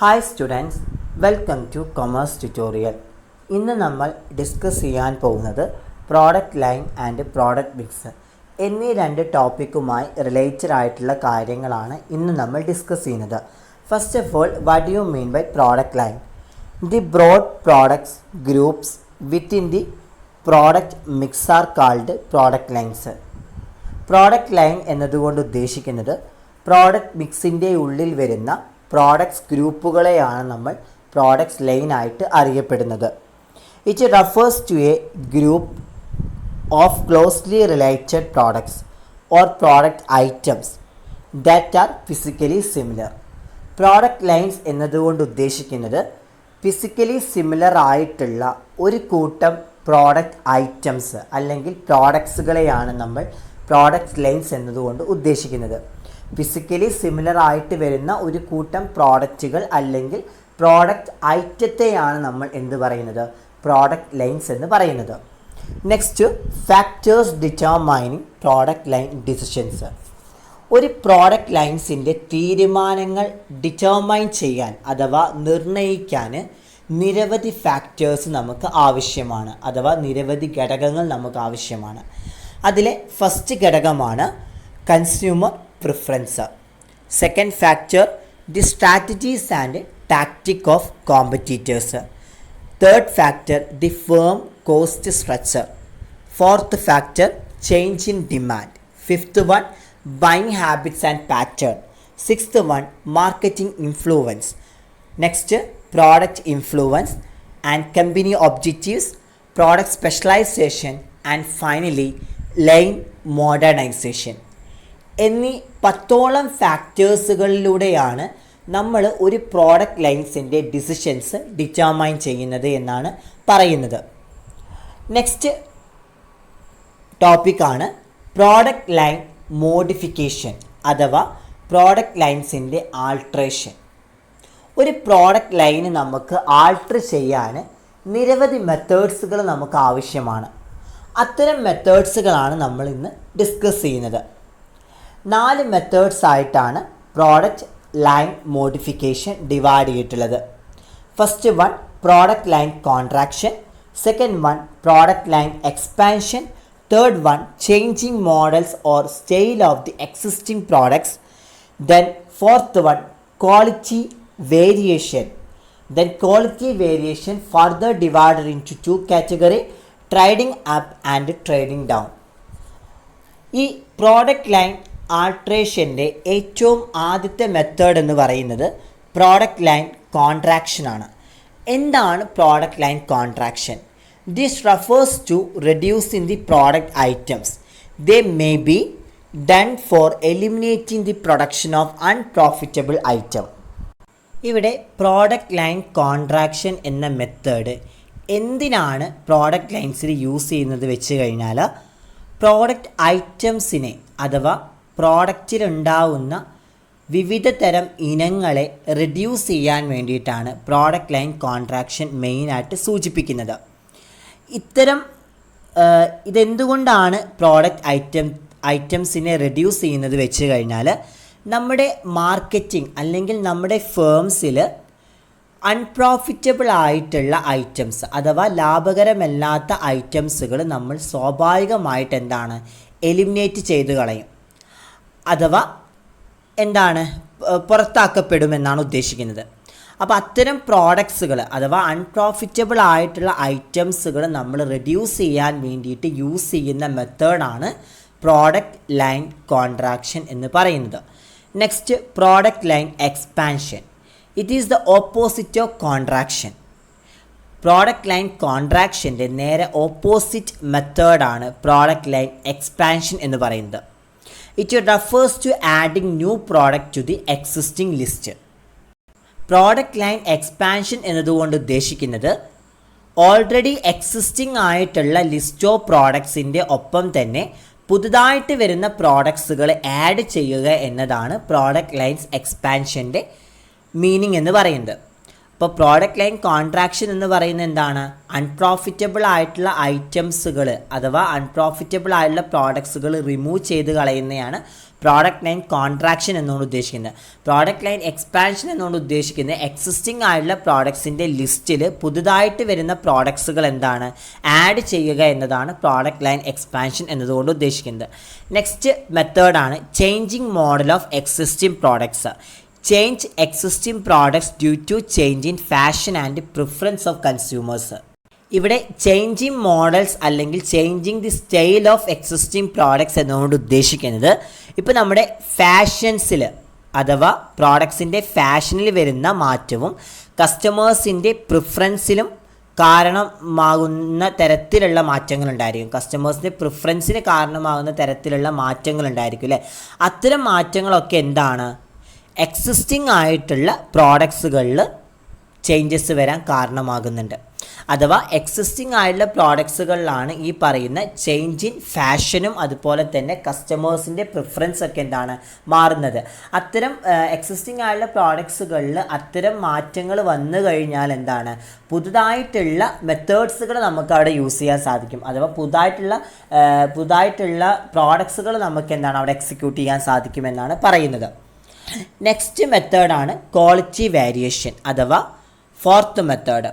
Hi students, welcome two commerce tutorial. ഇന്ന് നമ്മൾ discuss ചെയ്യാൻ പോകുന്നത് product line and product mix എന്നീ രണ്ട് ടോപ്പിക്കുമായി റിലേറ്റഡ് ആയിട്ടുള്ള കാര്യങ്ങളാണ് ഇന്ന് നമ്മൾ ഡിസ്കസ് ചെയ്യുന്നത്. First of all, what you mean by product line? The broad products groups within the product mix are called product lines. Product line എന്നതുകൊണ്ട് ഉദ്ദേശിക്കുന്നത് പ്രോഡക്റ്റ് മിക്സിൻ്റെ ഉള്ളിൽ വരുന്ന പ്രോഡക്ട്സ് ഗ്രൂപ്പുകളെയാണ് നമ്മൾ പ്രോഡക്ട്സ് ലൈനായിട്ട് അറിയപ്പെടുന്നത്. It refers to a group of closely related products or product items that are physically similar. Product lines എന്നതുകൊണ്ട് ഉദ്ദേശിക്കുന്നത് ഫിസിക്കലി സിമിലർ ആയിട്ടുള്ള ഒരു കൂട്ടം പ്രോഡക്റ്റ് ഐറ്റംസ് അല്ലെങ്കിൽ പ്രോഡക്ട്സുകളെയാണ് നമ്മൾ പ്രോഡക്റ്റ് ലൈൻസ് എന്നതുകൊണ്ട് ഉദ്ദേശിക്കുന്നത്. ഫിസിക്കലി സിമിലർ ആയിട്ട് വരുന്ന ഒരു കൂട്ടം പ്രോഡക്റ്റുകൾ അല്ലെങ്കിൽ പ്രോഡക്റ്റ് ഐറ്റത്തെയാണ് നമ്മൾ എന്ത് പറയുന്നത്? പ്രോഡക്റ്റ് ലൈൻസ് എന്ന് പറയുന്നത്. Next, factors determining product line decisions. ഒരു പ്രോഡക്റ്റ് ലൈൻസിൻ്റെ തീരുമാനങ്ങൾ ഡിറ്റർമൈൻ ചെയ്യാൻ അഥവാ നിർണ്ണയിക്കാൻ നിരവധി ഫാക്ടേഴ്സ് നമുക്ക് ആവശ്യമാണ്, അഥവാ നിരവധി ഘടകങ്ങൾ നമുക്ക് ആവശ്യമാണ്. അതിലെ ഫസ്റ്റ് ഘടകമാണ് consumer preference. Second factor, the strategies and tactic of competitors. Third factor, the firm cost structure. Fourth factor, change in demand. Fifth one, buying habits and pattern. Sixth one, marketing influence. Next, product influence and company objectives, product specialisation and finally line modernisation എന്നീ 10ഓളം ഫാക്ടേഴ്സുകളിലൂടെയാണ് നമ്മൾ ഒരു product ലൈൻസിൻ്റെ decisions determine ചെയ്യുന്നത് എന്നാണ് പറയുന്നത്. Next ടോപ്പിക്കാണ് product line modification അഥവാ product ലൈൻസിൻ്റെ alteration. ഒരു പ്രോഡക്റ്റ് ലൈന് നമുക്ക് ആൾട്ടർ ചെയ്യാൻ നിരവധി മെത്തേഡ്സുകൾ നമുക്ക് ആവശ്യമാണ്. അത്തരം മെത്തേഡ്സുകളാണ് നമ്മൾ ഇന്ന് ഡിസ്കസ് ചെയ്യുന്നത്. 4 മെത്തേഡ്സ് ആയിട്ടാണ് പ്രോഡക്റ്റ് ലൈൻ മോഡിഫിക്കേഷൻ ഡിവൈഡ് ചെയ്തിട്ടുള്ളത്. First one, product line contraction. Second one, product line expansion. Third one, changing models or style of the existing products. Then fourth one, quality variation. Then quality variation further divided into 2 categories, trading up and trading down. ഈ product line ആൾട്രേഷൻ്റെ ഏറ്റവും ആദ്യത്തെ method എന്ന് പറയുന്നത് product line contraction ആണ്. എന്താണ് product line contraction? This refers to reducing the product items. They may be done for eliminating the production of unprofitable item. ഇവിടെ product line contraction എന്ന method എന്തിനാണ് product ലൈൻസിൽ യൂസ് ചെയ്യുന്നത് വെച്ച് കഴിഞ്ഞാൽ, പ്രോഡക്റ്റ് ഐറ്റംസിനെ അഥവാ പ്രോഡക്റ്റിലുണ്ടാവുന്ന വിവിധ തരം ഇനങ്ങളെ റിഡ്യൂസ് ചെയ്യാൻ വേണ്ടിയിട്ടാണ് പ്രോഡക്റ്റ് ലൈൻ കോൺട്രാക്ഷൻ മെയിനായിട്ട് സൂചിപ്പിക്കുന്നത്. ഇതെന്തുകൊണ്ടാണ് പ്രോഡക്റ്റ് ഐറ്റംസിനെ റിഡ്യൂസ് ചെയ്യുന്നത് വെച്ച് കഴിഞ്ഞാൽ, നമ്മുടെ മാർക്കറ്റിംഗ് അല്ലെങ്കിൽ നമ്മുടെ ഫേംസിൽ അൺപ്രോഫിറ്റബിൾ ആയിട്ടുള്ള ഐറ്റംസ് അഥവാ ലാഭകരമല്ലാത്ത ഐറ്റംസുകൾ നമ്മൾ സ്വാഭാവികമായിട്ട് എന്താണ് എലിമിനേറ്റ് ചെയ്ത് കളയും, അഥവാ പുറത്താക്കപ്പെടുമെന്നാണ് ഉദ്ദേശിക്കുന്നത്. അപ്പോൾ അത്തരം പ്രോഡക്ട്സുകൾ അഥവാ അൺപ്രോഫിറ്റബിൾ ആയിട്ടുള്ള ഐറ്റംസുകൾ നമ്മൾ റെഡ്യൂസ് ചെയ്യാൻ വേണ്ടിയിട്ട് യൂസ് ചെയ്യുന്ന മെത്തേഡാണ് പ്രോഡക്റ്റ് ലൈൻ കോൺട്രാക്ഷൻ എന്ന് പറയുന്നത്. Next, product line expansion. It is the opposite of contraction. Product line കോൺട്രാക്ഷൻ്റെ നേരെ ഓപ്പോസിറ്റ് മെത്തേഡാണ് പ്രോഡക്റ്റ് ലൈൻ എക്സ്പാൻഷൻ എന്ന് പറയുന്നത്. It refers to adding new product to the existing list. Product line expansion എന്നതുകൊണ്ട് ഉദ്ദേശിക്കുന്നത് already existing ആയിട്ടുള്ള list of പ്രോഡക്ട്സിൻ്റെ ഒപ്പം തന്നെ പുതുതായിട്ട് വരുന്ന പ്രോഡക്ട്സുകൾ ആഡ് ചെയ്യുക എന്നതാണ് പ്രോഡക്റ്റ് ലൈൻസ് എക്സ്പാൻഷൻ്റെ മീനിങ് എന്ന് പറയുന്നത്. അപ്പോൾ പ്രോഡക്റ്റ് ലൈൻ കോൺട്രാക്ഷൻ എന്ന് പറയുന്നത് എന്താണ്? അൺപ്രോഫിറ്റബിൾ ആയിട്ടുള്ള ഐറ്റംസുകൾ അഥവാ അൺപ്രോഫിറ്റബിൾ ആയിട്ടുള്ള പ്രോഡക്ട്സുകൾ റിമൂവ് ചെയ്ത് കളയുന്നതാണ് പ്രോഡക്റ്റ് ലൈൻ കോൺട്രാക്ഷൻ എന്നുകൊണ്ട് ഉദ്ദേശിക്കുന്നത്. പ്രോഡക്റ്റ് ലൈൻ എക്സ്പാൻഷൻ എന്നുകൊണ്ട് ഉദ്ദേശിക്കുന്നത് എക്സിസ്റ്റിംഗ് ആയിട്ടുള്ള പ്രോഡക്ട്സിൻ്റെ ലിസ്റ്റിൽ പുതുതായിട്ട് വരുന്ന പ്രോഡക്ട്സുകൾ എന്താണ് ആഡ് ചെയ്യുക എന്നതാണ് പ്രോഡക്റ്റ് ലൈൻ എക്സ്പാൻഷൻ എന്നതുകൊണ്ട് ഉദ്ദേശിക്കുന്നത്. നെക്സ്റ്റ് മെത്തേഡാണ് changing model of existing products. Change existing products due to change in fashion and preference of consumers. ഇവിടെ ചേഞ്ചിങ് മോഡൽസ് അല്ലെങ്കിൽ changing the style of existing products എന്നുകൊണ്ട് ഉദ്ദേശിക്കുന്നത് ഇപ്പോൾ നമ്മുടെ ഫാഷൻസിൽ അഥവാ പ്രോഡക്ട്സിൻ്റെ ഫാഷനിൽ വരുന്ന മാറ്റവും കസ്റ്റമേഴ്സിൻ്റെ പ്രിഫറൻസിലും കാരണമാകുന്ന തരത്തിലുള്ള മാറ്റങ്ങളുണ്ടായിരിക്കും. കസ്റ്റമേഴ്സിൻ്റെ പ്രിഫറൻസിന് കാരണമാകുന്ന തരത്തിലുള്ള മാറ്റങ്ങളുണ്ടായിരിക്കും അല്ലേ. അത്തരം മാറ്റങ്ങളൊക്കെ എന്താണ് എക്സിസ്റ്റിംഗ് ആയിട്ടുള്ള പ്രോഡക്ട്സുകളിൽ ചേഞ്ചസ് വരാൻ കാരണമാകുന്നുണ്ട്. അഥവാ എക്സിസ്റ്റിംഗ് ആയിട്ടുള്ള പ്രോഡക്ട്സുകളിലാണ് ഈ പറയുന്ന ചേഞ്ച് ഇൻ ഫാഷനും അതുപോലെ തന്നെ കസ്റ്റമേഴ്സിൻ്റെ പ്രിഫറൻസ് ഒക്കെ എന്താണ് മാറുന്നത്. അത്തരം എക്സിസ്റ്റിംഗ് ആയിട്ടുള്ള പ്രോഡക്ട്സുകളിൽ അത്തരം മാറ്റങ്ങൾ വന്നു കഴിഞ്ഞാൽ എന്താണ് പുതുതായിട്ടുള്ള മെത്തേഡ്സുകൾ നമുക്ക് അവിടെ യൂസ് ചെയ്യാൻ സാധിക്കും. അഥവാ പുതുതായിട്ടുള്ള പ്രോഡക്ട്സുകൾ നമുക്ക് എന്താണ് അവിടെ എക്സിക്യൂട്ട് ചെയ്യാൻ സാധിക്കുമെന്നാണ് പറയുന്നത്. നെക്സ്റ്റ് മെത്തേഡാണ് ക്വാളിറ്റി വേരിയേഷൻ അഥവാ fourth method.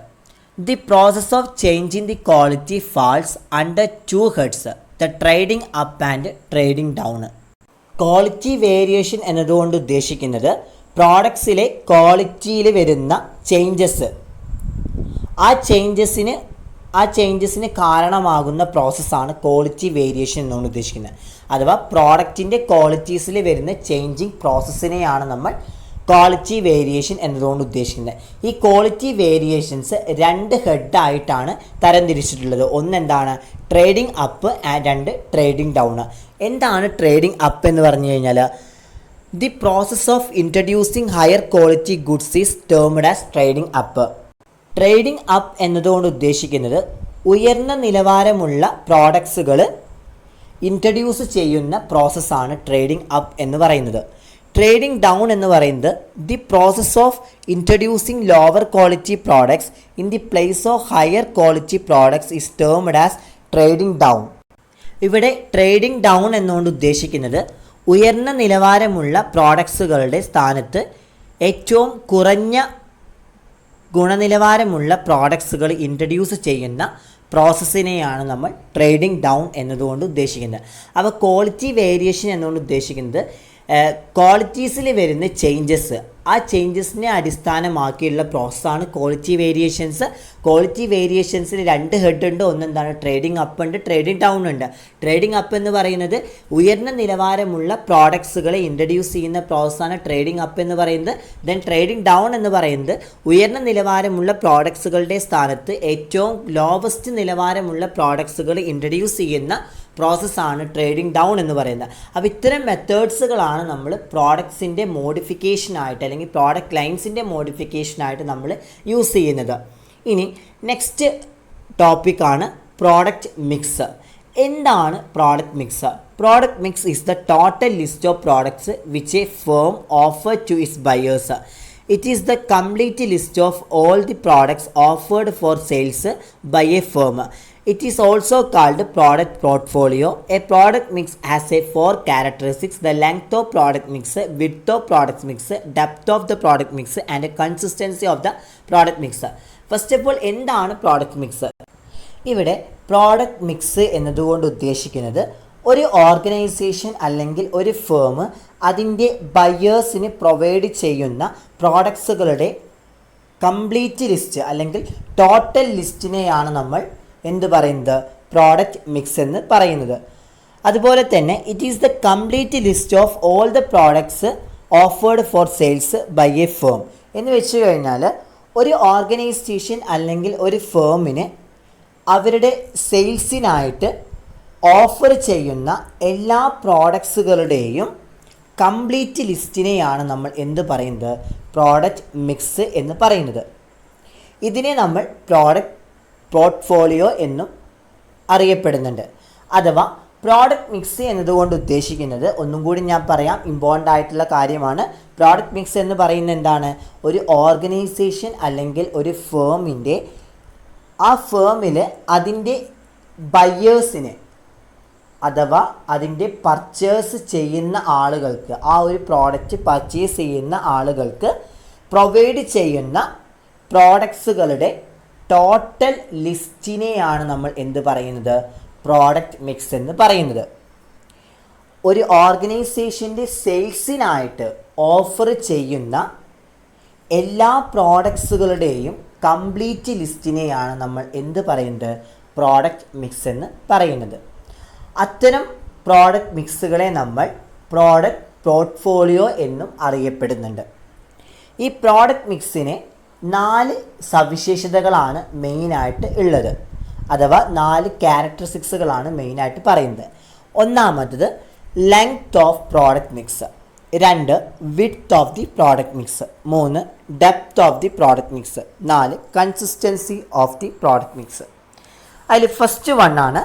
The process of changing the quality falls under two heads, the trading up and trading down. Quality variation എന്നതുകൊണ്ട് ഉദ്ദേശിക്കുന്നത് പ്രോഡക്ട്സിലെ ക്വാളിറ്റിയിൽ വരുന്ന ചേഞ്ചസ്, ആ ചേഞ്ചസിന് കാരണമാകുന്ന പ്രോസസ്സാണ് ക്വാളിറ്റി വേരിയേഷൻ എന്നുകൊണ്ട് ഉദ്ദേശിക്കുന്നത്. അഥവാ പ്രോഡക്റ്റിൻ്റെ ക്വാളിറ്റീസിൽ വരുന്ന ചേഞ്ചിങ് പ്രോസസ്സിനെയാണ് നമ്മൾ ക്വാളിറ്റി വേരിയേഷൻ എന്നതുകൊണ്ട് ഉദ്ദേശിക്കുന്നത്. ഈ ക്വാളിറ്റി വേരിയേഷൻസ് രണ്ട് ഹെഡായിട്ടാണ് തരംതിരിച്ചിട്ടുള്ളത്. ഒന്നെന്താണ് ട്രേഡിംഗ് അപ്പ്, രണ്ട് ട്രേഡിംഗ് ഡൗൺ. എന്താണ് ട്രേഡിംഗ് അപ്പ് എന്ന് പറഞ്ഞു കഴിഞ്ഞാൽ the process of introducing higher quality goods is termed as trading up. Trading up എന്നതുകൊണ്ട് ഉദ്ദേശിക്കുന്നത് ഉയർന്ന നിലവാരമുള്ള പ്രോഡക്ട്സുകൾ ഇൻട്രൊഡ്യൂസ് ചെയ്യുന്ന പ്രോസസ്സാണ് ട്രേഡിംഗ് അപ്പ് എന്ന് പറയുന്നത്. ട്രേഡിംഗ് ഡൗൺ എന്ന് പറയുന്നത് the process of introducing lower quality products in the place of higher quality products is termed as trading down. ഇവിടെ ട്രേഡിംഗ് ഡൗൺ എന്നുകൊണ്ട് ഉദ്ദേശിക്കുന്നത് ഉയർന്ന നിലവാരമുള്ള പ്രോഡക്ട്സുകളുടെ സ്ഥാനത്ത് ഏറ്റവും കുറഞ്ഞ ഗുണനിലവാരമുള്ള പ്രോഡക്ട്സുകൾ ഇൻട്രൊഡ്യൂസ് ചെയ്യുന്ന പ്രോസസ്സിനെയാണ് നമ്മൾ ട്രേഡിംഗ് ഡൗൺ എന്നതുകൊണ്ട് ഉദ്ദേശിക്കുന്നത്. അപ്പോൾ ക്വാളിറ്റി വേരിയേഷൻ എന്നുകൊണ്ട് ഉദ്ദേശിക്കുന്നത് ക്വാളിറ്റീസിൽ വരുന്ന ചേഞ്ചസ്, ആ ചേഞ്ചസിനെ അടിസ്ഥാനമാക്കിയുള്ള പ്രോസസ്സാണ് ക്വാളിറ്റി വേരിയേഷൻസ്. ക്വാളിറ്റി വേരിയേഷൻസിൽ രണ്ട് ഹെഡ് ഉണ്ട്. ഒന്നെന്താണ് ട്രേഡിംഗ് അപ്പ് ഉണ്ട്, ട്രേഡിംഗ് ഡൗൺ ഉണ്ട്. ട്രേഡിംഗ് അപ്പ് എന്ന് പറയുന്നത് ഉയർന്ന നിലവാരമുള്ള പ്രോഡക്ട്സുകളെ ഇൻട്രൊഡ്യൂസ് ചെയ്യുന്ന പ്രോസസ്സാണ് ട്രേഡിംഗ് അപ്പ് എന്ന് പറയുന്നത്. ദെൻ ട്രേഡിംഗ് ഡൗൺ എന്ന് പറയുന്നത് ഉയർന്ന നിലവാരമുള്ള പ്രോഡക്ട്സുകളുടെ സ്ഥാനത്ത് ഏറ്റവും ലോവസ്റ്റ് നിലവാരമുള്ള പ്രോഡക്ട്സുകൾ ഇൻട്രൊഡ്യൂസ് ചെയ്യുന്ന പ്രോസസ്സാണ് ട്രേഡിംഗ് ഡൗൺ എന്ന് പറയുന്നത്. അപ്പോൾ ഇത്തരം മെത്തേഡ്സുകളാണ് നമ്മൾ പ്രോഡക്ട്സിൻ്റെ മോഡിഫിക്കേഷനായിട്ട് അല്ലെങ്കിൽ പ്രോഡക്റ്റ് ലൈൻസിൻ്റെ മോഡിഫിക്കേഷനായിട്ട് നമ്മൾ യൂസ് ചെയ്യുന്നത്. ഇനി നെക്സ്റ്റ് ടോപ്പിക്കാണ് പ്രോഡക്റ്റ് മിക്സ്. എന്താണ് product mix? Product mix is the total list of products which a firm offer to its buyers. It is the complete list of all the products offered for sales by a firm. It is also called product portfolio. A product mix has a 4 characteristics: the length of product mix, width of product mix, depth of the product mix, and consistency of the product mix. First of all, എന്താണ് product mix? ഇവിടെ product mix എന്നതുകൊണ്ട് ഉദ്ദേശിക്കുന്നത് ഒരു organisation അല്ലെങ്കിൽ ഒരു firm അതിൻ്റെ ബയേഴ്സിന് provide ചെയ്യുന്ന പ്രോഡക്ട്സുകളുടെ കംപ്ലീറ്റ് ലിസ്റ്റ് അല്ലെങ്കിൽ ടോട്ടൽ ലിസ്റ്റിനെയാണ് നമ്മൾ എന്ത് പറയുന്നത്? പ്രോഡക്റ്റ് മിക്സ് എന്ന് പറയുന്നത്. അതുപോലെ തന്നെ it is the complete list of all the products offered for sales by a firm എന്ന് വെച്ച് കഴിഞ്ഞാൽ ഒരു ഓർഗനൈസേഷൻ അല്ലെങ്കിൽ ഒരു ഫേമിന് അവരുടെ സെയിൽസിനായിട്ട് ഓഫർ ചെയ്യുന്ന എല്ലാ പ്രോഡക്ട്സുകളുടെയും കംപ്ലീറ്റ് ലിസ്റ്റിനെയാണ് നമ്മൾ എന്ത് പറയുന്നത്? പ്രോഡക്റ്റ് മിക്സ് എന്ന് പറയുന്നത്. ഇതിനെ നമ്മൾ പ്രോഡക്റ്റ് പോർട്ട്ഫോളിയോ എന്നും അറിയപ്പെടുന്നുണ്ട്. അഥവാ പ്രോഡക്റ്റ് മിക്സ് എന്നതുകൊണ്ട് ഉദ്ദേശിക്കുന്നത്, ഒന്നും കൂടി ഞാൻ പറയാം, ഇമ്പോർട്ടൻ്റ് ആയിട്ടുള്ള കാര്യമാണ്. പ്രോഡക്റ്റ് മിക്സ് എന്ന് പറയുന്നത് എന്താണ്? ഒരു ഓർഗനൈസേഷൻ അല്ലെങ്കിൽ ഒരു ഫേമിൻ്റെ ആ ഫേമിൽ അതിൻ്റെ ബയേഴ്സിന് അഥവാ അതിൻ്റെ പർച്ചേസ് ചെയ്യുന്ന ആളുകൾക്ക്, ആ ഒരു പ്രോഡക്റ്റ് പർച്ചേസ് ചെയ്യുന്ന ആളുകൾക്ക് പ്രൊവൈഡ് ചെയ്യുന്ന പ്രോഡക്ട്സുകളുടെ ടോട്ടൽ ലിസ്റ്റിനെയാണ് നമ്മൾ എന്ത് പറയുന്നത്? പ്രോഡക്റ്റ് മിക്സ് എന്ന് പറയുന്നത്. ഒരു ഓർഗനൈസേഷൻ്റെ സെയിൽസിനായിട്ട് ഓഫർ ചെയ്യുന്ന എല്ലാ പ്രോഡക്ട്സുകളുടെയും കംപ്ലീറ്റ് ലിസ്റ്റിനെയാണ് നമ്മൾ എന്ത് പറയുന്നത്? പ്രോഡക്റ്റ് മിക്സ് എന്ന് പറയുന്നത്. അത്തരം പ്രോഡക്റ്റ് മിക്സുകളെ നമ്മൾ പ്രോഡക്റ്റ് പോർട്ട്ഫോളിയോ എന്നും അറിയപ്പെടുന്നുണ്ട്. ഈ പ്രോഡക്റ്റ് മിക്സിന് 4 സവിശേഷതകളാണ് മെയിനായിട്ട് ഉള്ളത്, അഥവാ 4 ക്യാരക്ടറിസ്റ്റിക്സുകളാണ് മെയിനായിട്ട് പറയുന്നത്. ഒന്നാമത്തത് length of product mix, 2 width of the product mix, 3 depth of the product mix, 4 consistency of the product mix. അതിൽ ഫസ്റ്റ് വൺ ആണ്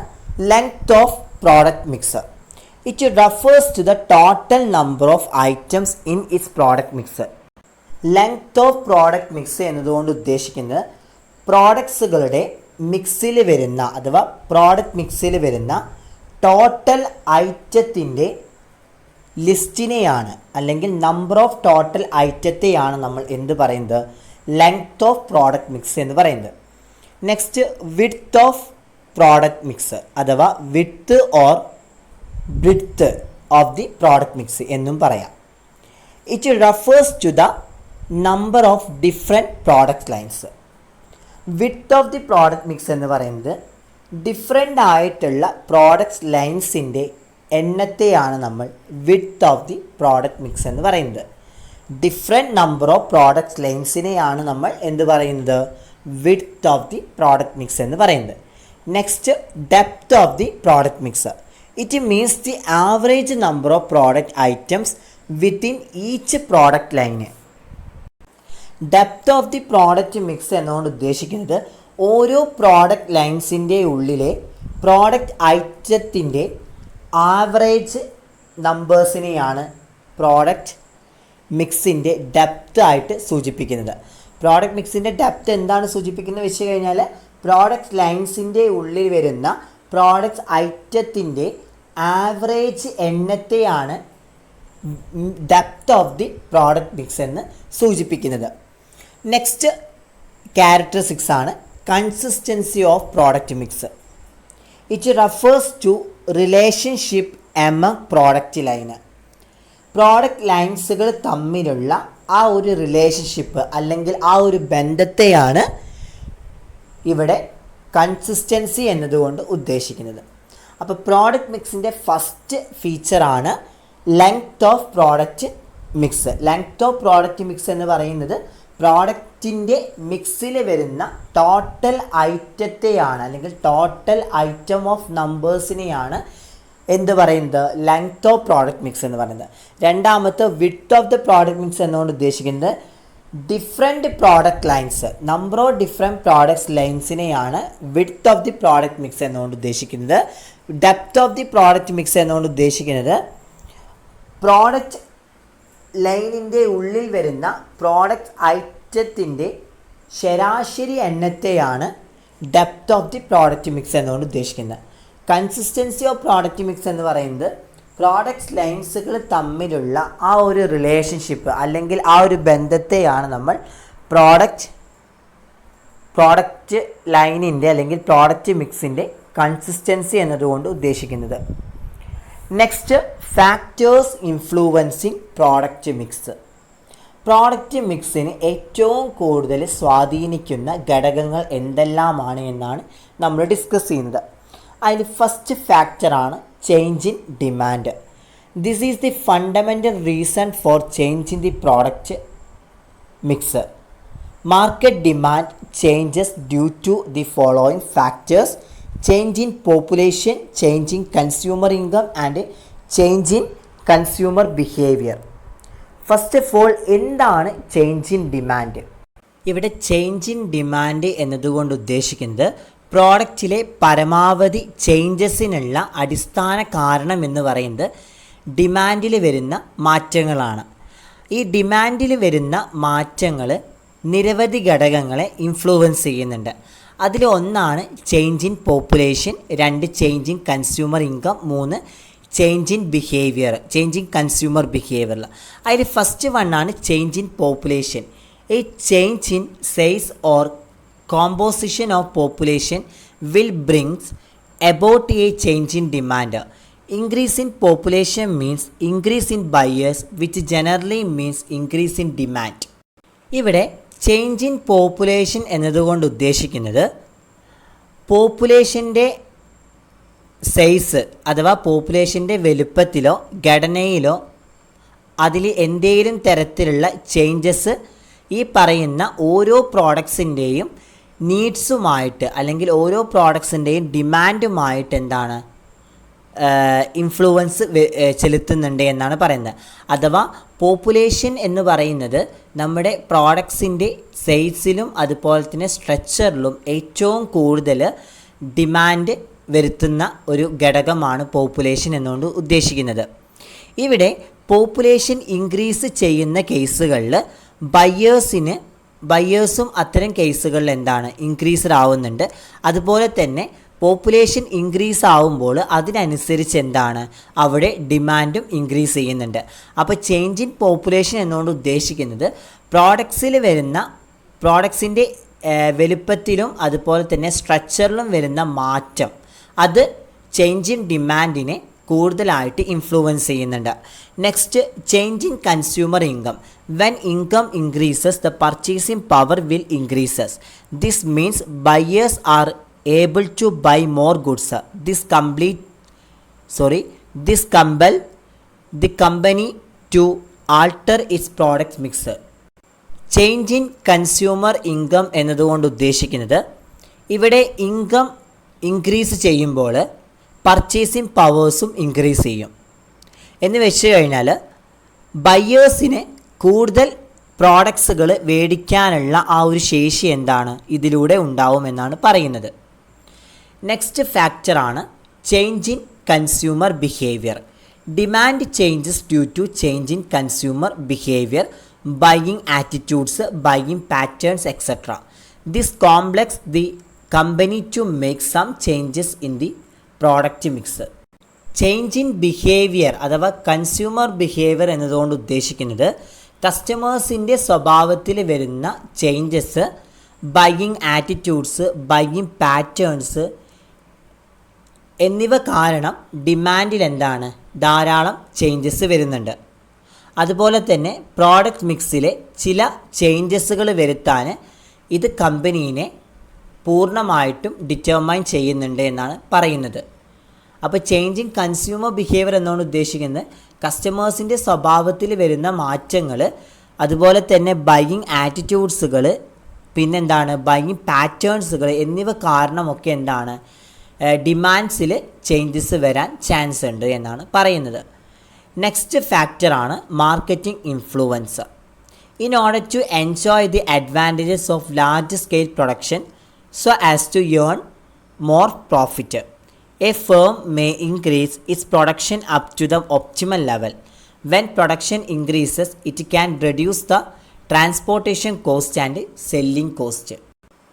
length of product mix. It refers to the total number of items in its product mix. Length of product mix എന്നതുകൊണ്ട് ഉദ്ദേശിക്കുന്നത് പ്രോഡക്ട്സുകളുടെ മിക്സിൽ വരുന്ന, അഥവാ product മിക്സിൽ വരുന്ന total ഐറ്റത്തിൻ്റെ ലിസ്റ്റിനെയാണ്, അല്ലെങ്കിൽ നമ്പർ ഓഫ് ടോട്ടൽ ഐറ്റത്തെയാണ് നമ്മൾ എന്ത് പറയുന്നത്? ലെങ്ത് ഓഫ് പ്രോഡക്റ്റ് മിക്സ് എന്ന് പറയുന്നത്. Next width of product mix, അഥവാ width or breadth of the product mix എന്നും പറയാം. It refers to the number of different product lines. Width of the product mix എന്ന് പറയുന്നത് ഡിഫറെൻ്റ് ആയിട്ടുള്ള product ലൈൻസിൻ്റെ എണ്ണത്തെയാണ് നമ്മൾ width of the product mix എന്ന് പറയുന്നത്. ഡിഫറെൻറ്റ് നമ്പർ ഓഫ് പ്രോഡക്റ്റ് ലൈൻസിനെയാണ് നമ്മൾ എന്ത് പറയുന്നത്? Width of the product mix എന്ന് പറയുന്നത്. Next depth of the product mix. It means the average number of product items within each product line. Depth of the product mix എന്നതുകൊണ്ട് ഉദ്ദേശിക്കുന്നത് ഓരോ product ലൈൻസിൻ്റെ ഉള്ളിലെ പ്രോഡക്റ്റ് ഐറ്റത്തിൻ്റെ ആവറേജ് നമ്പേഴ്സിനെയാണ് പ്രോഡക്റ്റ് മിക്സിൻ്റെ depth ആയിട്ട് സൂചിപ്പിക്കുന്നത്. പ്രോഡക്റ്റ് മിക്സിൻ്റെ ഡെപ്ത് എന്താണ് സൂചിപ്പിക്കുന്നത് വെച്ച് കഴിഞ്ഞാൽ പ്രോഡക്റ്റ് ലൈൻസിൻ്റെ ഉള്ളിൽ വരുന്ന പ്രോഡക്റ്റ് ഐറ്റത്തിൻ്റെ ആവറേജ് എണ്ണത്തെയാണ് depth of the product mix എന്ന് സൂചിപ്പിക്കുന്നത്. നെക്സ്റ്റ് ക്യാരക്ടറിസ്റ്റിക്സ് ആണ് consistency of product mix. It refers to relationship among product line. Product ലൈൻസുകൾ തമ്മിലുള്ള ആ ഒരു റിലേഷൻഷിപ്പ് അല്ലെങ്കിൽ ആ ഒരു ബന്ധത്തെയാണ് ഇവിടെ കൺസിസ്റ്റൻസി എന്നതുകൊണ്ട് ഉദ്ദേശിക്കുന്നത്. അപ്പോൾ പ്രോഡക്റ്റ് മിക്സിൻ്റെ ഫസ്റ്റ് ഫീച്ചറാണ് length of product mix. Length of product mix എന്ന് പറയുന്നത് പ്രോഡക്റ്റിൻ്റെ മിക്സിൽ വരുന്ന ടോട്ടൽ ഐറ്റത്തെയാണ്, അല്ലെങ്കിൽ ടോട്ടൽ ഐറ്റം ഓഫ് നമ്പേഴ്സിനെയാണ് എന്ത് പറയുന്നത്? ലെങ്ത് ഓഫ് പ്രോഡക്റ്റ് മിക്സ് എന്ന് പറയുന്നത്. രണ്ടാമത്തെ width of the product mix എന്നുകൊണ്ട് ഉദ്ദേശിക്കുന്നത് different product lines, number of different products ലൈൻസിനെയാണ് width of the product mix എന്നുകൊണ്ട് ഉദ്ദേശിക്കുന്നത്. Depth of the product mix എന്നുകൊണ്ട് ഉദ്ദേശിക്കുന്നത് പ്രോഡക്റ്റ് ലൈനിൻ്റെ ഉള്ളിൽ വരുന്ന പ്രോഡക്റ്റ് ഐറ്റത്തിൻ്റെ ശരാശരി എണ്ണത്തെയാണ് depth of the product mix എന്നുകൊണ്ട് ഉദ്ദേശിക്കുന്നത്. കൺസിസ്റ്റൻസി ഓഫ് പ്രോഡക്റ്റ് മിക്സ് എന്ന് പറയുന്നത് പ്രോഡക്റ്റ് ലൈൻസുകൾ തമ്മിലുള്ള ആ ഒരു റിലേഷൻഷിപ്പ് അല്ലെങ്കിൽ ആ ഒരു ബന്ധത്തെയാണ് നമ്മൾ പ്രോഡക്റ്റ് ലൈനിൻ്റെ അല്ലെങ്കിൽ പ്രോഡക്റ്റ് മിക്സിൻ്റെ കൺസിസ്റ്റൻസി എന്നതുകൊണ്ട് ഉദ്ദേശിക്കുന്നത്. Next factors influencing product mix. Product മിക്സിന് ഏറ്റവും കൂടുതൽ സ്വാധീനിക്കുന്ന ഘടകങ്ങൾ എന്തെല്ലാമാണ് എന്നാണ് നമ്മൾ ഡിസ്കസ് ചെയ്യുന്നത്. അതിൽ ഫസ്റ്റ് ഫാക്ടറാണ് change in demand. This is the fundamental reason for change in the product mix. Market demand changes due to the following factors: change in population, change in consumer income and change in consumer behaviour. First of all, എന്താണ് change in demand? ഇവിടെ change in demand എന്നതുകൊണ്ട് ഉദ്ദേശിക്കുന്നത് പ്രോഡക്റ്റിലെ പരമാവധി ചേഞ്ചസിനുള്ള അടിസ്ഥാന കാരണം എന്ന് പറയുന്നത് ഡിമാൻഡിൽ വരുന്ന മാറ്റങ്ങളാണ്. ഈ ഡിമാൻഡിൽ വരുന്ന മാറ്റങ്ങൾ നിരവധി ഘടകങ്ങളെ ഇൻഫ്ലുവൻസ് ചെയ്യുന്നുണ്ട്. അതിൽ ഒന്നാണ് change in population, 2 change in consumer income, 3 change in behaviour, change in consumer behaviour. അതിൽ ഫസ്റ്റ് വണ്ണാണ് change in population. A change in size or composition of population will brings about a change in demand. Increase in population means increase in buyers, which generally means increase in demand. ഇവിടെ change in population എന്നതുകൊണ്ട് ഉദ്ദേശിക്കുന്നത് പോപ്പുലേഷൻ്റെ size അഥവാ പോപ്പുലേഷൻ്റെ വലുപ്പത്തിലോ ഘടനയിലോ അതിൽ എന്തെങ്കിലും തരത്തിലുള്ള changes ഈ പറയുന്ന ഓരോ പ്രോഡക്ട്സിൻ്റെയും നീഡ്സുമായിട്ട് അല്ലെങ്കിൽ ഓരോ പ്രോഡക്ട്സിൻ്റെയും ഡിമാൻഡുമായിട്ട് എന്താണ് ഇൻഫ്ലുവൻസ് ചെലുത്തുന്നുണ്ട് എന്നാണ് പറയുന്നത്. അഥവാ പോപ്പുലേഷൻ എന്ന് പറയുന്നത് നമ്മുടെ പ്രോഡക്ട്സിൻ്റെ സൈസിലും അതുപോലെ തന്നെ സ്ട്രക്ചറിലും ഏറ്റവും കൂടുതൽ ഡിമാൻഡ് വരുത്തുന്ന ഒരു ഘടകമാണ് പോപ്പുലേഷൻ എന്നുകൊണ്ട് ഉദ്ദേശിക്കുന്നത്. ഇവിടെ പോപ്പുലേഷൻ ഇൻക്രീസ് ചെയ്യുന്ന കേസുകളിൽ ബയേഴ്സും അത്തരം കേസുകളിൽ എന്താണ് ഇൻക്രീസ്ഡ് ആവുന്നുണ്ട്. അതുപോലെ തന്നെ പോപ്പുലേഷൻ ഇൻക്രീസ് ആവുമ്പോൾ അതിനനുസരിച്ച് എന്താണ് അവിടെ ഡിമാൻഡും ഇൻക്രീസ് ചെയ്യുന്നുണ്ട്. അപ്പോൾ ചേഞ്ച് ഇൻ പോപ്പുലേഷൻ എന്നുകൊണ്ട് ഉദ്ദേശിക്കുന്നത് പ്രോഡക്ട്സിൻ്റെ വലുപ്പത്തിലും അതുപോലെ തന്നെ സ്ട്രക്ചറിലും വരുന്ന മാറ്റം അത് ചേഞ്ച് ഇൻ ഡിമാൻഡിനെ കൂടുതലായിട്ട് ഇൻഫ്ലുവൻസ് ചെയ്യുന്നുണ്ട്. Next change in consumer income. When income increases the purchasing power will increases. This means buyers are able to buy more goods. This compel the company to alter its product mix. Change in consumer income എന്നതുകൊണ്ട് ഉദ്ദേശിക്കുന്നത് ഇവിടെ income increase ചെയ്യുമ്പോൾ purchasing പവേഴ്സും increase ചെയ്യും എന്ന് വെച്ച് കഴിഞ്ഞാൽ ബയേഴ്സിന് കൂടുതൽ പ്രോഡക്ട്സുകൾ മേടിക്കാനുള്ള ആ ഒരു ശേഷി എന്താണ് ഇതിലൂടെ ഉണ്ടാവുമെന്നാണ് പറയുന്നത്. നെക്സ്റ്റ് ഫാക്ടറാണ് change in consumer behaviour. Demand changes due to change in consumer behaviour, buying attitudes, buying patterns etcetera. This complex the company to make some changes in the product mix. Change in behaviour അഥവാ consumer behaviour എന്നതുകൊണ്ട് ഉദ്ദേശിക്കുന്നത് കസ്റ്റമേഴ്സിൻ്റെ സ്വഭാവത്തിൽ വരുന്ന changes, buying attitudes, buying patterns എന്നിവ കാരണം ഡിമാൻഡിൽ എന്താണ് ധാരാളം ചേഞ്ചസ് വരുന്നുണ്ട്. അതുപോലെ തന്നെ പ്രോഡക്റ്റ് മിക്സിലെ ചില ചേഞ്ചസുകൾ വരുത്താൻ ഇത് കമ്പനീനെ പൂർണ്ണമായിട്ടും ഡിറ്റർമൈൻ ചെയ്യുന്നുണ്ട് എന്നാണ് പറയുന്നത്. അപ്പോൾ ചേഞ്ച് ഇൻ കൺസ്യൂമർ ബിഹേവിയർ എന്നാണ് ഉദ്ദേശിക്കുന്നത് കസ്റ്റമേഴ്സിൻ്റെ സ്വഭാവത്തിൽ വരുന്ന മാറ്റങ്ങൾ, അതുപോലെ തന്നെ ബൈയിങ് ആറ്റിറ്റ്യൂഡ്സുകൾ, പിന്നെന്താണ് ബൈയിങ് പാറ്റേൺസുകൾ എന്നിവ കാരണമൊക്കെ എന്താണ് ഡിമാൻഡ്സിൽ ചേഞ്ചസ് വരാൻ ചാൻസ് ഉണ്ട് എന്നാണ് പറയുന്നത്. നെക്സ്റ്റ് ഫാക്ടറാണ് marketing influence. In order to enjoy the advantages of large scale production so as to earn more profit, a firm may increase its production up to the optimal level. When production increases, it can reduce the transportation cost and selling cost.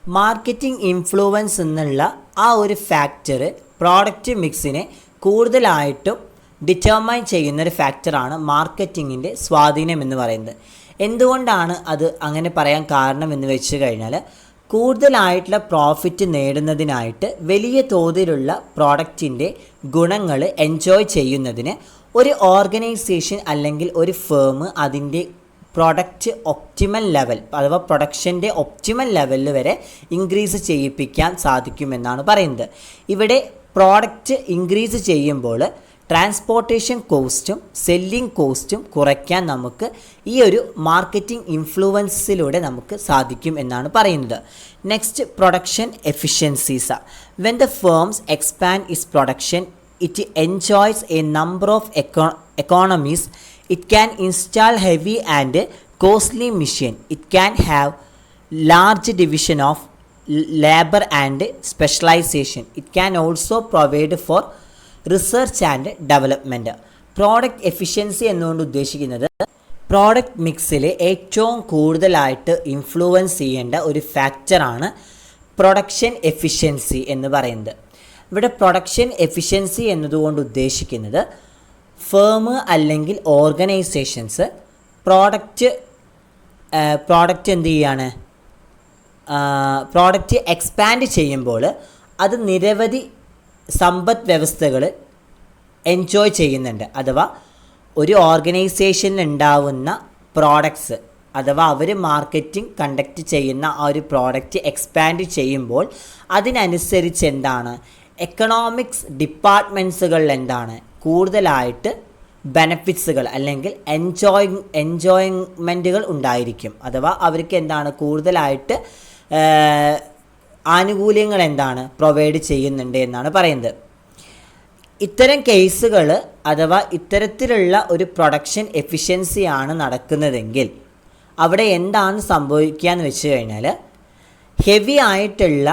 Marketing influence എന്നുള്ള ആ ഒരു factor product മിക്സിനെ കൂടുതലായിട്ടും determine ചെയ്യുന്നൊരു ഫാക്ടറാണ് മാർക്കറ്റിങ്ങിൻ്റെ സ്വാധീനം എന്ന് പറയുന്നത്. എന്തുകൊണ്ടാണ് അത് അങ്ങനെ പറയാൻ കാരണം എന്ന് വെച്ച് കഴിഞ്ഞാൽ കൂടുതലായിട്ടുള്ള പ്രോഫിറ്റ് നേടുന്നതിനായിട്ട് വലിയ തോതിലുള്ള പ്രോഡക്റ്റിൻ്റെ ഗുണങ്ങൾ എൻജോയ് ചെയ്യുന്നതിന് ഒരു ഓർഗനൈസേഷൻ അല്ലെങ്കിൽ ഒരു ഫേം അതിൻ്റെ പ്രൊഡക്റ്റ് ഒപ്റ്റിമൽ ലെവൽ അഥവാ പ്രൊഡക്ഷൻ്റെ ഒപ്റ്റിമൽ ലെവലിൽ വരെ ഇൻക്രീസ് ചെയ്യിപ്പിക്കാൻ സാധിക്കുമെന്നാണ് പറയുന്നത്. ഇവിടെ പ്രോഡക്റ്റ് ഇൻക്രീസ് ചെയ്യുമ്പോൾ ട്രാൻസ്പോർട്ടേഷൻ കോസ്റ്റും സെല്ലിംഗ് കോസ്റ്റും കുറയ്ക്കാൻ നമുക്ക് ഈ ഒരു മാർക്കറ്റിംഗ് ഇൻഫ്ലുവൻസിലൂടെ നമുക്ക് സാധിക്കും എന്നാണ് പറയുന്നത്. Next production efficiencies. When the firm's expand it's production it enjoys a number of economies. It can install heavy and costly machine. It can have large division of labor and specialization. It can also provide for research and development. Product efficiency എന്നുകൊണ്ട് ഉദ്ദേശിക്കുന്നത് product മിക്സിൽ ഏറ്റവും കൂടുതലായിട്ട് influence ചെയ്യേണ്ട ഒരു ഫാക്ടറാണ് production efficiency എന്ന് പറയുന്നത്. ഇവിടെ പ്രൊഡക്ഷൻ എഫിഷ്യൻസി എന്നതുകൊണ്ട് ഉദ്ദേശിക്കുന്നത് ഫേം അല്ലെങ്കിൽ ഓർഗനൈസേഷൻസ് പ്രോഡക്റ്റ് എന്ത് ചെയ്യാണ്, പ്രോഡക്റ്റ് എക്സ്പാൻഡ് ചെയ്യുമ്പോൾ അത് നിരവധി സമ്പദ് വ്യവസ്ഥകൾ എൻജോയ് ചെയ്യുന്നുണ്ട്. അഥവാ ഒരു ഓർഗനൈസേഷനിൽ ഉണ്ടാവുന്ന പ്രോഡക്ട്സ് അഥവാ അവർ മാർക്കറ്റിംഗ് കണ്ടക്ട് ചെയ്യുന്ന ആ ഒരു പ്രോഡക്റ്റ് എക്സ്പാൻഡ് ചെയ്യുമ്പോൾ അതിനനുസരിച്ച് എന്താണ് എക്കണോമിക്സ് ഡിപ്പാർട്ട്മെൻറ്റ്സുകളിൽ എന്താണ് കൂടുതലായിട്ട് ബെനഫിറ്റ്സുകൾ അല്ലെങ്കിൽ എൻജോയ്മെൻറ്റുകൾ ഉണ്ടായിരിക്കും. അഥവാ അവർക്ക് എന്താണ് കൂടുതലായിട്ട് ആനുകൂല്യങ്ങൾ എന്താണ് പ്രൊവൈഡ് ചെയ്യുന്നുണ്ട് എന്നാണ് പറയുന്നത്. ഇത്തരം കേസുകൾ അഥവാ ഇത്തരത്തിലുള്ള ഒരു പ്രൊഡക്ഷൻ എഫിഷ്യൻസിയാണ് നടക്കുന്നതെങ്കിൽ അവിടെ എന്താണ് സംഭവിക്കുക എന്ന് വെച്ച് കഴിഞ്ഞാൽ ഹെവി ആയിട്ടുള്ള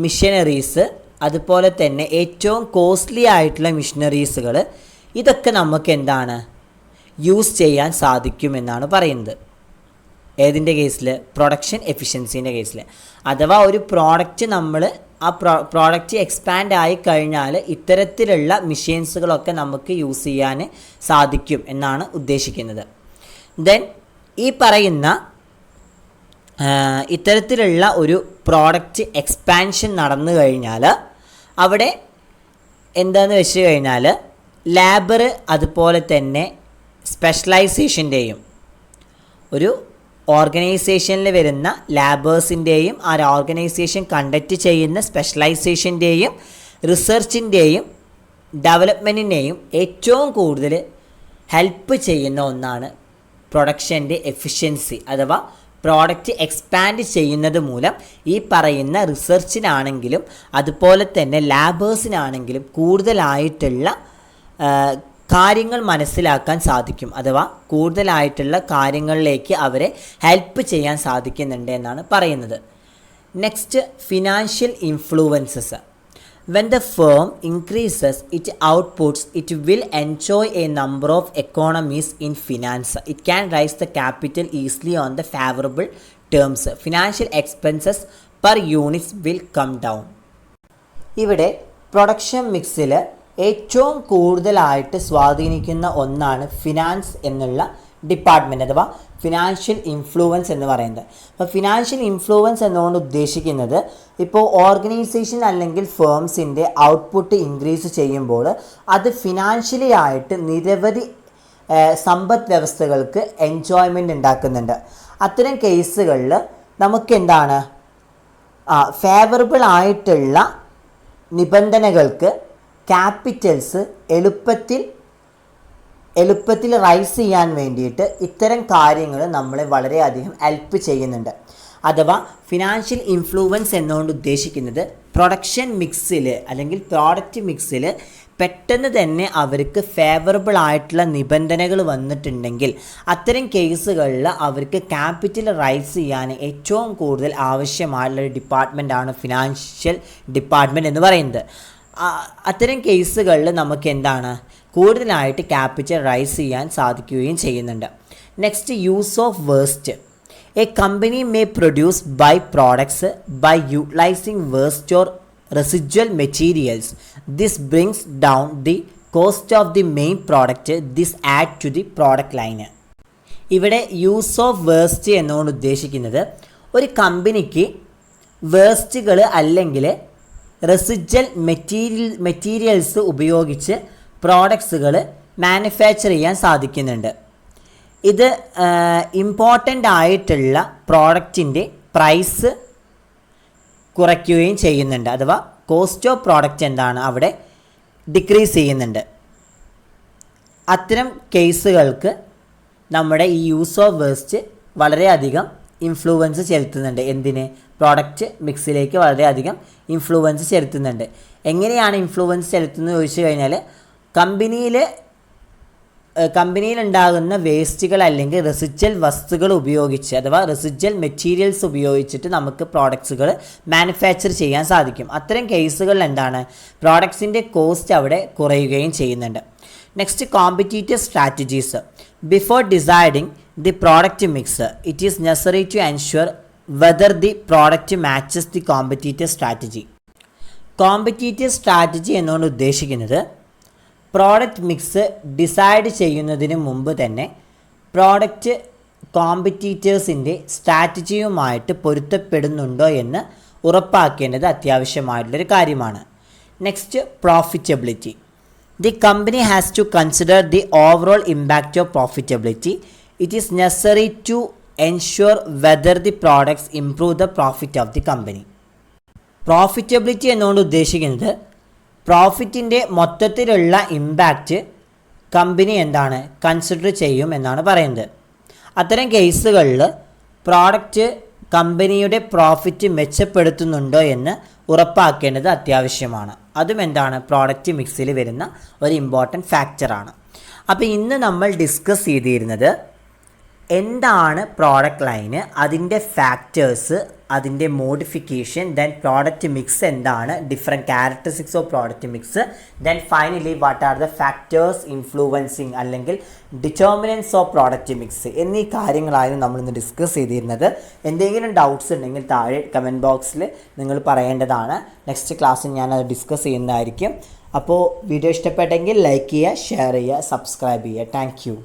മിഷനറീസ് അതുപോലെ തന്നെ ഏറ്റവും കോസ്റ്റ്ലി ആയിട്ടുള്ള മിഷനറീസുകൾ ഇതൊക്കെ നമുക്ക് എന്താണ് യൂസ് ചെയ്യാൻ സാധിക്കുമെന്നാണ് പറയുന്നത്. ഏതിൻ്റെ കേസിൽ? പ്രൊഡക്ഷൻ എഫിഷ്യൻസീൻ്റെ കേസിൽ. അഥവാ ഒരു പ്രോഡക്റ്റ് നമ്മൾ ആ പ്രോഡക്റ്റ് എക്സ്പാൻഡ് ആയി കഴിഞ്ഞാൽ ഇത്തരത്തിലുള്ള മെഷീൻസുകളൊക്കെ നമുക്ക് യൂസ് ചെയ്യാൻ സാധിക്കും എന്നാണ് ഉദ്ദേശിക്കുന്നത്. ദെൻ ഈ പറയുന്ന ഇത്തരത്തിലുള്ള ഒരു പ്രോഡക്റ്റ് എക്സ്പാൻഷൻ നടന്നു കഴിഞ്ഞാൽ അവിടെ എന്താണെന്ന് വെച്ച് കഴിഞ്ഞാൽ ലേബർ അതുപോലെ തന്നെ സ്പെഷ്യലൈസേഷൻ്റെയും ഒരു ഓർഗനൈസേഷനിൽ വരുന്ന ലാബേഴ്സിൻ്റെയും ആ ഓർഗനൈസേഷൻ കണ്ടക്ട് ചെയ്യുന്ന സ്പെഷ്യലൈസേഷൻ്റെയും റിസർച്ചിൻ്റെയും ഡെവലപ്മെൻറ്റിനെയും ഏറ്റവും കൂടുതൽ ഹെൽപ്പ് ചെയ്യുന്ന ഒന്നാണ് പ്രൊഡക്ഷൻ്റെ എഫിഷ്യൻസി. അഥവാ പ്രോഡക്റ്റ് എക്സ്പാൻഡ് ചെയ്യുന്നത് മൂലം ഈ പറയുന്ന റിസർച്ചിനാണെങ്കിലും അതുപോലെ തന്നെ ലാബേഴ്സിനാണെങ്കിലും കൂടുതലായിട്ടുള്ള കാര്യങ്ങൾ മനസ്സിലാക്കാൻ സാധിക്കും. അഥവാ കൂടുതലായിട്ടുള്ള കാര്യങ്ങളിലേക്ക് അവരെ ഹെൽപ്പ് ചെയ്യാൻ സാധിക്കുന്നുണ്ട് എന്നാണ് പറയുന്നത്. Next, financial influences. When the firm increases its outputs, it will enjoy a number of economies in finance. It can raise the capital easily on the favorable terms. Financial expenses per units will come down. ഇവിടെ production മിക്സിൽ ഏറ്റവും കൂടുതലായിട്ട് സ്വാധീനിക്കുന്ന ഒന്നാണ് finance എന്നുള്ള department അഥവാ financial influence എന്ന് പറയുന്നത്. അപ്പോൾ ഫിനാൻഷ്യൽ ഇൻഫ്ലുവൻസ് എന്നുകൊണ്ട് ഉദ്ദേശിക്കുന്നത് ഇപ്പോൾ ഓർഗനൈസേഷൻ അല്ലെങ്കിൽ ഫേംസിൻ്റെ ഔട്ട്പുട്ട് ഇൻക്രീസ് ചെയ്യുമ്പോൾ അത് ഫിനാൻഷ്യലി ആയിട്ട് നിരവധി സമ്പദ് വ്യവസ്ഥകൾക്ക് എൻജോയ്മെൻ്റ് ഉണ്ടാക്കുന്നുണ്ട്. അത്തരം കേസുകളിൽ നമുക്ക് എന്താണ് ഫേവറബിൾ ആയിട്ടുള്ള നിബന്ധനകൾക്ക് ക്യാപിറ്റൽസ് എളുപ്പത്തിൽ റൈസ് ചെയ്യാൻ വേണ്ടിയിട്ട് ഇത്തരം കാര്യങ്ങൾ നമ്മളെ വളരെയധികം ഹെൽപ്പ് ചെയ്യുന്നുണ്ട്. അഥവാ ഫിനാൻഷ്യൽ ഇൻഫ്ലുവൻസ് എന്നുകൊണ്ട് ഉദ്ദേശിക്കുന്നത് പ്രൊഡക്ഷൻ മിക്സിൽ അല്ലെങ്കിൽ പ്രോഡക്റ്റ് മിക്സിൽ പെട്ടെന്ന് തന്നെ അവർക്ക് ഫേവറബിൾ ആയിട്ടുള്ള നിബന്ധനകൾ വന്നിട്ടുണ്ടെങ്കിൽ അത്തരം കേസുകളിൽ അവർക്ക് ക്യാപിറ്റൽ റൈസ് ചെയ്യാൻ ഏറ്റവും കൂടുതൽ ആവശ്യമായിട്ടുള്ള ഡിപ്പാർട്ട്മെൻറ്റാണ് ഫിനാൻഷ്യൽ ഡിപ്പാർട്ട്മെൻറ്റ് എന്ന് പറയുന്നത്. അത്തരം കേസുകളിൽ നമുക്ക് എന്താണ് കൂടുതലായിട്ട് ക്യാപിറ്റൽ റൈസ് ചെയ്യാൻ സാധിക്കുകയും ചെയ്യുന്നുണ്ട്. Next, use of waste. A company may produce by products by utilising waste or residual materials. This brings down the cost of the main product. This add to the product ലൈന്. ഇവിടെ use of waste എന്നുകൊണ്ട് ഉദ്ദേശിക്കുന്നത് ഒരു കമ്പനിക്ക് വേസ്റ്റുകൾ അല്ലെങ്കിൽ residual materials ഉപയോഗിച്ച് പ്രോഡക്ട്സുകൾ manufacture ചെയ്യാൻ സാധിക്കുന്നുണ്ട്. ഇത് ഇമ്പോർട്ടൻ്റ് ആയിട്ടുള്ള പ്രോഡക്റ്റിൻ്റെ പ്രൈസ് കുറയ്ക്കുകയും ചെയ്യുന്നുണ്ട്. അഥവാ കോസ്റ്റ് ഓഫ് പ്രോഡക്റ്റ് എന്താണ് അവിടെ ഡിക്രീസ് ചെയ്യുന്നുണ്ട്. അത്തരം കേസുകൾക്ക് നമ്മുടെ ഈ യൂസ് ഓഫ് വേസ്റ്റ് വളരെയധികം ഇൻഫ്ലുവൻസ് ചെലുത്തുന്നുണ്ട്. എന്തിന്? പ്രോഡക്റ്റ് മിക്സിലേക്ക് വളരെയധികം ഇൻഫ്ലുവൻസ് ചെലുത്തുന്നുണ്ട്. എങ്ങനെയാണ് ഇൻഫ്ലുവൻസ് ചെലുത്തുന്നത് ചോദിച്ചു കഴിഞ്ഞാൽ കമ്പനിയിലുണ്ടാകുന്ന വേസ്റ്റുകൾ അല്ലെങ്കിൽ റെസിജ്വൽ വസ്തുക്കൾ ഉപയോഗിച്ച് അഥവാ റെസിജ്വൽ മെറ്റീരിയൽസ് ഉപയോഗിച്ചിട്ട് നമുക്ക് പ്രോഡക്ട്സുകൾ മാനുഫാക്ചർ ചെയ്യാൻ സാധിക്കും. അത്തരം കേസുകളിൽ എന്താണ് പ്രോഡക്ട്സിൻ്റെ കോസ്റ്റ് അവിടെ കുറയുകയും ചെയ്യുന്നുണ്ട്. Next, competitive strategies. Before deciding the product mix, it is necessary to ensure whether the product matches the competitor strategy. Competitive strategy എന്നുകൊണ്ട് ഉദ്ദേശിക്കുന്നത് പ്രോഡക്റ്റ് മിക്സ് ഡിസൈഡ് ചെയ്യുന്നതിന് മുമ്പ് തന്നെ പ്രോഡക്റ്റ് കോമ്പറ്റീറ്റേഴ്സിൻ്റെ സ്ട്രാറ്റജിയുമായിട്ട് പൊരുത്തപ്പെടുന്നുണ്ടോ എന്ന് ഉറപ്പാക്കേണ്ടത് അത്യാവശ്യമായിട്ടുള്ളൊരു കാര്യമാണ്. Next, profitability. The company has to consider the overall impact of profitability. It is necessary to ensure whether the products improve the profit of the company. Profitability എന്നുകൊണ്ട് ഉദ്ദേശിക്കുന്നത് പ്രോഫിറ്റിൻ്റെ മൊത്തത്തിലുള്ള impact company consider ചെയ്യും എന്നാണ് പറയുന്നത്. അത്തരം കേസുകളിൽ പ്രോഡക്റ്റ് കമ്പനിയുടെ profit മെച്ചപ്പെടുത്തുന്നുണ്ടോ എന്ന് ഉറപ്പാക്കേണ്ടത് അത്യാവശ്യമാണ്. അതും പ്രോഡക്റ്റ് മിക്സിൽ വരുന്ന ഒരു ഇമ്പോർട്ടൻറ്റ് ഫാക്ടറാണ്. അപ്പോൾ ഇന്ന് നമ്മൾ ഡിസ്കസ് ചെയ്തിരുന്നത് എന്താണ് പ്രോഡക്റ്റ് ലൈന്, അതിൻ്റെ ഫാക്ടേഴ്സ്, അതിൻ്റെ മോഡിഫിക്കേഷൻ, ദെൻ പ്രോഡക്റ്റ് മിക്സ് എന്താണ്, different characteristics of product mix, then finally what are the factors influencing അല്ലെങ്കിൽ ഡിറ്റർമിനൻസ് ഓഫ് പ്രോഡക്റ്റ് മിക്സ് എന്നീ കാര്യങ്ങളായിരുന്നു നമ്മളിന്ന് ഡിസ്കസ് ചെയ്തിരുന്നത്. എന്തെങ്കിലും ഡൗട്ട്സ് ഉണ്ടെങ്കിൽ താഴെ കമൻറ്റ് ബോക്സിൽ നിങ്ങൾ പറയേണ്ടതാണ്. നെക്സ്റ്റ് ക്ലാസ്സിൽ ഞാനത് ഡിസ്കസ് ചെയ്യുന്നതായിരിക്കും. അപ്പോൾ വീഡിയോ ഇഷ്ടപ്പെട്ടെങ്കിൽ ലൈക്ക് ചെയ്യുക, ഷെയർ ചെയ്യുക, സബ്സ്ക്രൈബ് ചെയ്യുക. Thank you.